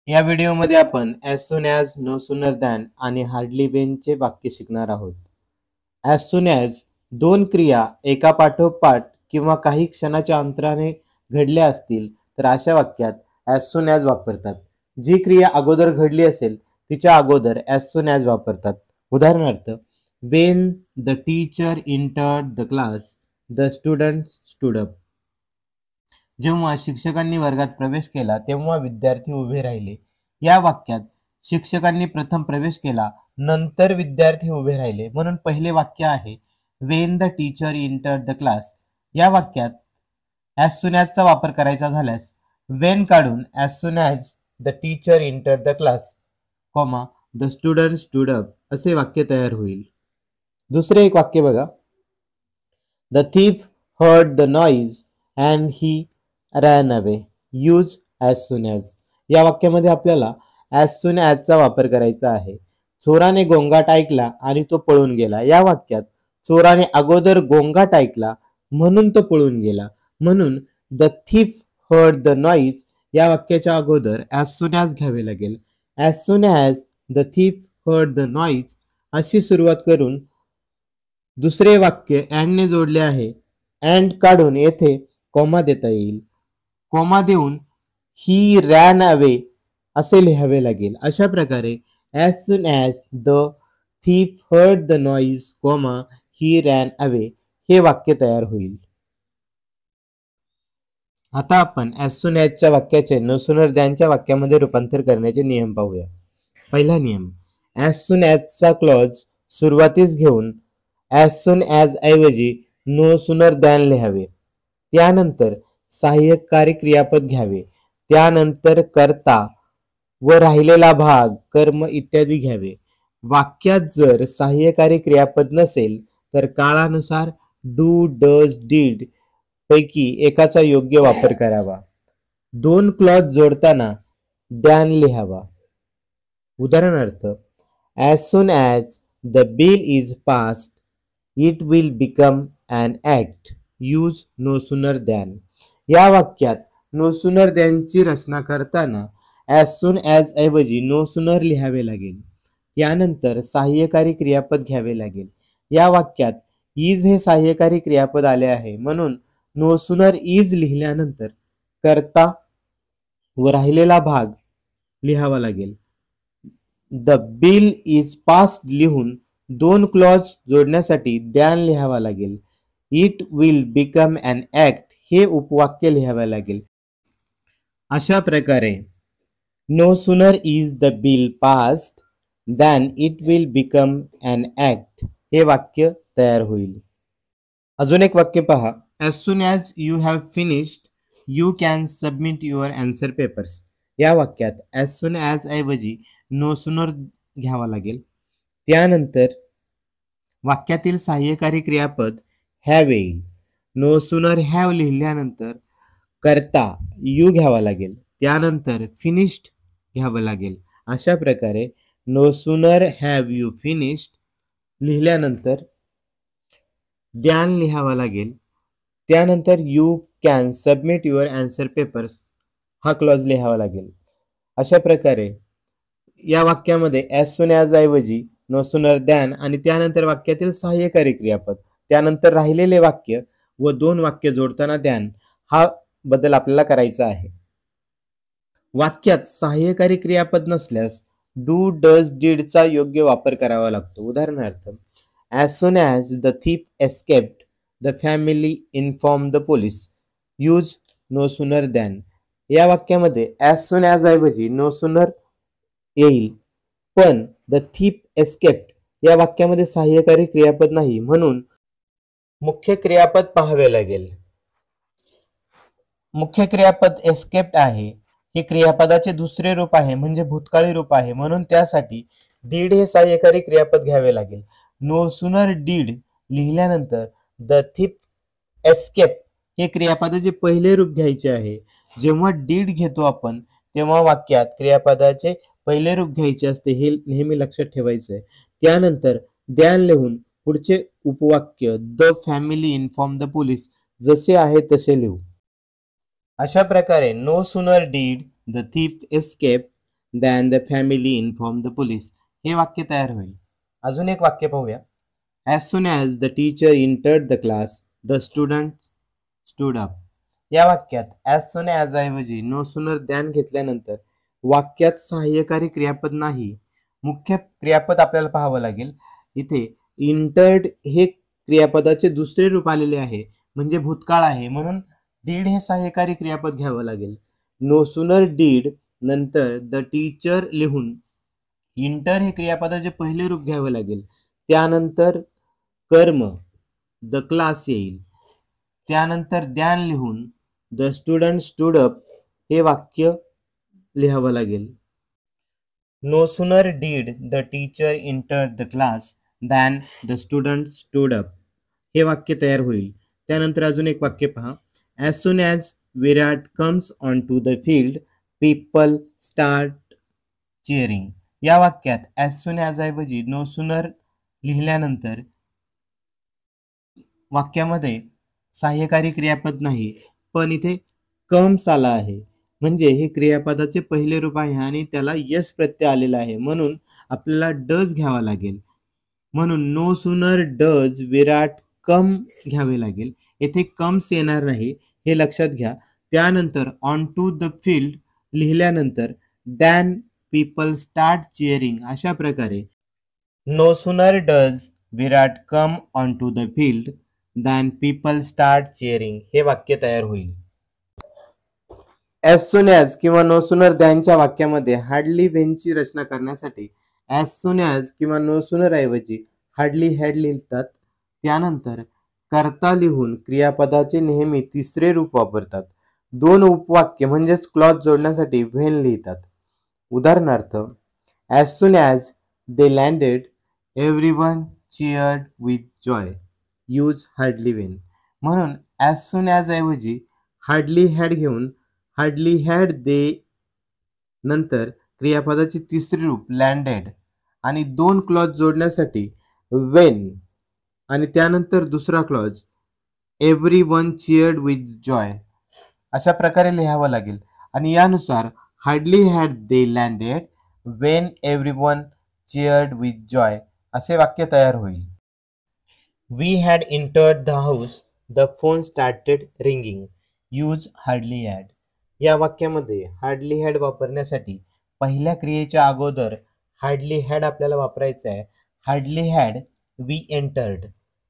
या व्हिडिओमध्ये आपण as soon as, no sooner than आणि हार्डली वेनचे वाक्य शिकणार आहोत. ॲज सून ॲज दोन क्रिया एका पाठोपाठ किंवा काही क्षणाच्या अंतराने घडल्या असतील तर अशा वाक्यात ॲज सून ॲज वापरतात. जी क्रिया अगोदर घडली असेल तिच्या अगोदर ॲज सून ॲज वापरतात. उदाहरणार्थ, Wien the teacher entered the class the student stood up. जेव्हा शिक्षकांनी वर्गात प्रवेश केला तेव्हा विद्यार्थी उभे राहिले. या वाक्यात शिक्षकांनी प्रथम प्रवेश केला, नंतर विद्यार्थी उभे राहिले, म्हणून पहिले वाक्य आहे Wien the teacher entered the class. या वाक्यात ॲज सून ॲजचा वापर करायचा झाल्यास वेन काढून as soon as the teacher entered the class, comma the student stood up असे वाक्य तयार होईल. दुसरे एक वाक्य बघा. The thief heard the noise and he ran away. Use as soon as. या वाक्यामध्ये आपल्याला ॲज सून ॲजचा वापर करायचा आहे. चोराने गोंगाट ऐकला आणि तो पळून गेला. या वाक्यात चोराने अगोदर गोंगाट ऐकला म्हणून तो पळून गेला, म्हणून the thief heard the noise या वाक्याच्या अगोदर ॲज सून ॲज घ्यावे लागेल. As soon as the thief heard the noise अशी सुरुवात करून दुसरे वाक्य अँडने जोडले आहे. अँड काढून येथे कॉमा देता येईल. कॉमा देऊन ही रॅन अवे असे लिहावे लागेल. अशा प्रकारे as soon as the thief heard the noise, comma he ran away हे वाक्य तयार होईल. आता आपण ॲज सून ॲजच्या वाक्याचे नो सूनर दॅनच्या वाक्यामध्ये रूपांतर करण्याचे नियम पाहूया. पहिला नियम, ॲज सून ॲजचा क्लॉज सुरुवातीस घेऊन ॲज सून ॲज ऐवजी नो सूनर दॅन लिहावे. त्यानंतर सहाय्यकारी क्रियापद घ्यावे. त्यानंतर कर्ता व राहिलेला भाग, कर्म इत्यादी घ्यावे. वाक्यात जर सहाय्यकारी क्रियापद नसेल तर काळानुसार डू, डज, डीड पैकी एकाचा योग्य वापर करावा. दोन क्लॉज जोडताना दॅन लिहावा. उदाहरणार्थ, as soon as the bill is passed it will become an act. Use no sooner than. या वाक्यात नो सूनर दॅनची रचना करताना ॲज सून ॲज ऐवजी नो सूनर लिहावे लागेल. त्यानंतर सहाय्यकारी क्रियापद घ्यावे लागेल. या वाक्यात इज हे सहाय्यकारी क्रियापद आले आहे, म्हणून नो सूनर इज लिहिल्यानंतर कर्ता व राहिलेला भाग लिहावा लागेल. द बिल इज पास्ड लिहून दोन क्लॉज जोडण्यासाठी दॅन लिहावा लागेल. It will become an act हे उपवाक्य लिहावे लागेल. अशा प्रकारे no sooner is the bill passed than it will become an act हे वाक्य तयार होईल. अजून एक वाक्य पहा. As soon as you have finished you can submit your answer papers. या वाक्यात ॲज सून ॲज ऐवजी नो सूनर घ्यावा लागेल. त्यानंतर वाक्यातील सहाय्यकारी क्रियापद हॅव येईल. नो सूनर हॅव लिहिल्यानंतर कर्ता यू घ्यावा लागेल. त्यानंतर फिनिश्ड घ्यावं लागेल. अशा प्रकारे no sooner have you finished लिहिल्यानंतर दॅन लिहावा लागेल. त्यानंतर you can submit your answer papers हा क्लॉज लिहावा लागेल. अशा प्रकारे या वाक्यामध्ये ॲज सून ॲज ऐवजी नो सूनर दॅन आणि त्यानंतर वाक्यातील सहाय्यकारी क्रियापद, त्यानंतर राहिलेले वाक्य व दोन वाक्य जोडताना दॅन हा बदल आपल्याला करायचा आहे. वाक्यात सहाय्यकारी क्रियापद नसल्यास डू, डज, डीडचा योग्य वापर करावा लागतो. उदाहरणार्थ, as soon as the thief escaped the family inform the police. Use no sooner than. या वाक्यामध्ये ॲज सून ॲज ऐवजी नो सूनर येईल, पण द थीफ एस्केप्ड या वाक्यामध्ये सहाय्यकारी क्रियापद नाही, म्हणून मुख्य क्रियापद पाहावे लागेल. मुख्य क्रियापद एस्केप्ड आहे. हे क्रियापदाचे दुसरे रूप आहे, म्हणजे भूतकाळी रूप आहे, म्हणून त्यासाठी डीड हे सहाय्यकारी क्रियापद घ्यावे लागेल. नो सूनर डीड लिहिल्यानंतर द थीफ एस्केप हे क्रियापदाचे पहिले रूप घ्यायचे आहे. जेव्हा डीड घेतो आपण तेव्हा वाक्यात क्रियापदाचे पहिले रूप घ्यायचे असते, हे नेहमी लक्षात ठेवायचं आहे. त्यानंतर दॅन लिहून पुढचे उपवाक्य the family inform the police जसे आहे तसे लिहू. अशा प्रकारे no sooner did the thief escape then the family informed the police. हे वाक्य तयार होईल. अजून एक वाक्य पाहूया. As soon as the teacher entered the class, the student stood up. या वाक्यात as soon as ऐवजी no sooner than घेतल्यानंतर वाक्यात सहाय्यकारी क्रियापद नाही, मुख्य क्रियापद आपल्याला पाहावं लागेल. इथे entered हे क्रियापदाचे दुसरे रूप आलेले आहे, म्हणजे भूतकाळ आहे, म्हणून did हे सहाय्यकारी क्रियापद घ्यावं लागेल. नो सुनर did नंतर द टीचर लिहून इंटर हे क्रियापदाचे पहिले रूप घ्यावे लागेल. त्यानंतर कर्म द क्लास येईल. त्यानंतर द्यान लिहून द स्टुडंट स्टूड अप हे वाक्य लिहावं लागेल. No sooner did the teacher enter the class than the student stood up हे वाक्य तयार होईल. त्यानंतर अजून एक वाक्य पहा. As soon as Virat comes on to the field people start cheering. या वाक्यात ॲज सून ॲज ऐवजी नो सुनर लिहिल्यानंतर वाक्यामध्ये सहाय्यकारी क्रियापद नाही, पण इथे कम्स आला आहे, म्हणजे हे क्रियापदाचे पहिले रूप आहे आणि त्याला यस प्रत्यय आलेला आहे, म्हणून आपल्याला डज घ्यावा लागेल. म्हणून नो सुनर डज विराट कम घ्यावे लागेल. येथे कम्स येणार नाही, हे लक्षात घ्या. त्यानंतर ऑन टू द फील्ड लिहिल्यानंतर दॅन पीपल स्टार्ट चिअरिंग अशा प्रकारे no sooner does Virat come on to the field than people start cheering हे वाक्य तयार होईल. ॲज सून ॲज किंवा नो सुनर दॅनच्या वाक्यामध्ये हार्डली वेनची रचना करण्यासाठी ॲज सून ॲज किंवा नो सुनर ऐवजी हार्डली हॅड लिहितात. त्यानंतर करता लिहून क्रियापदाचे नेहमी तिसरे रूप वापरतात. दोन उपवाक्य म्हणजेच क्लॉज जोडण्यासाठी व्हेन लिहितात. उदाहरणार्थ as soon as they landed everyone cheered with joy. Use hardly when. म्हणून ॲज सून ॲज ऐवजी हार्डली हॅड घेऊन हार्डली हॅड दे नंतर क्रियापदाचे तिसरे रूप लँडेड आणि दोन क्लॉज जोडण्यासाठी वेन आणि त्यानंतर दुसरा clause everyone cheered with joy अशा प्रकारे लिहावं लागेल. आणि यानुसार hardly had they landed when everyone cheered with joy असे वाक्य तयार होईल. We had entered the house the phone started ringing. Use hardly had. या वाक्यामध्ये हार्डली हॅड वापरण्यासाठी पहिल्या क्रियेच्या अगोदर हार्डली हॅड आपल्याला वापरायचं आहे. Hardly had we entered.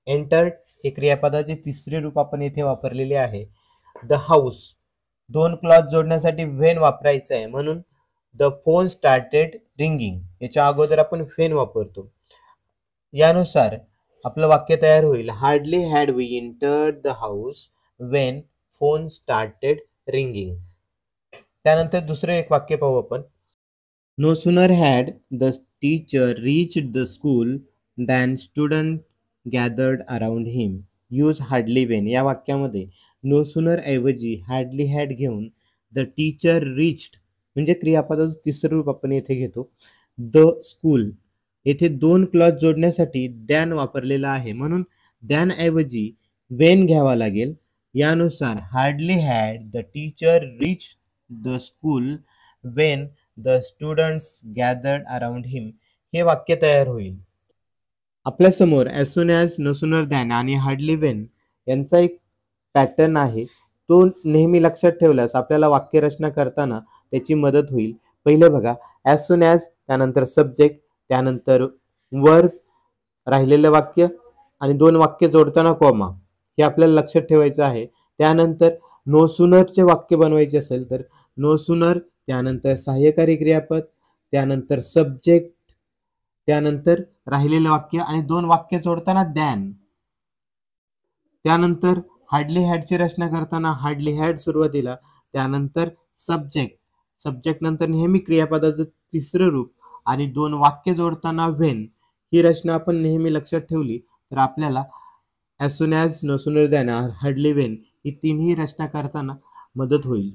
Entered हे क्रियापदाचे तिसरे रूप आपण येथे वापरलेले आहे. द हाऊस दोन क्लॉज जोडण्यासाठी व्हेन वापरायचं आहे, म्हणून द फोन स्टार्टेड रिंगिंग याच्या अगोदर आपण व्हेन वापरतो. यानुसार आपलं वाक्य तयार होईल. Hardly had we entered the house when phone started ringing. त्यानंतर दुसरं एक वाक्य पाहू आपण. No sooner had the teacher reached the school than student gathered around him. Use hardly when. या वाक्यामध्ये नो सुनर ऐवजी हार्डली हॅड घेऊन द टीचर रीच्ड म्हणजे क्रियापदाचं तिसरं रूप आपण येथे घेतो. द स्कूल येथे दोन क्लॉज जोडण्यासाठी दॅन वापरलेला आहे, म्हणून दॅन ऐवजी वेन घ्यावा लागेल. यानुसार hardly had the teacher reach the school when the students gathered around him हे वाक्य तयार होईल. आपल्यासमोर as soon as, no sooner than आणि हार्डली वेन यांचा एक पॅटर्न आहे. तो नेहमी लक्षात ठेवल्यास आपल्याला वाक्यरचना करताना त्याची मदत होईल. पहिले बघा, ॲज सून ॲज त्यानंतर सब्जेक्ट त्यानंतर वर्ब राहिलेलं वाक्य आणि दोन वाक्य जोडताना कॉमा हे आपल्याला लक्षात ठेवायचं आहे. त्यानंतर नो सुनरचे वाक्य बनवायचे असेल तर नो सुनर त्यानंतर सहाय्यकारी क्रियापद त्यानंतर सब्जेक्ट त्यानंतर राहिलेलं वाक्य आणि दोन वाक्य जोडताना दॅन. त्यानंतर हार्डली हॅडची रचना करताना हार्डली हॅड सुरुवातीला त्यानंतर सब्जेक्ट. सब्जेक्ट नंतर नेहमी क्रियापदाचं तिसरं रूप आणि दोन वाक्य जोडताना व्हेन. ही रचना आपण नेहमी लक्षात ठेवली तर आपल्याला as soon as, no sooner than, hardly when ही तिन्ही रचना करताना मदत होईल.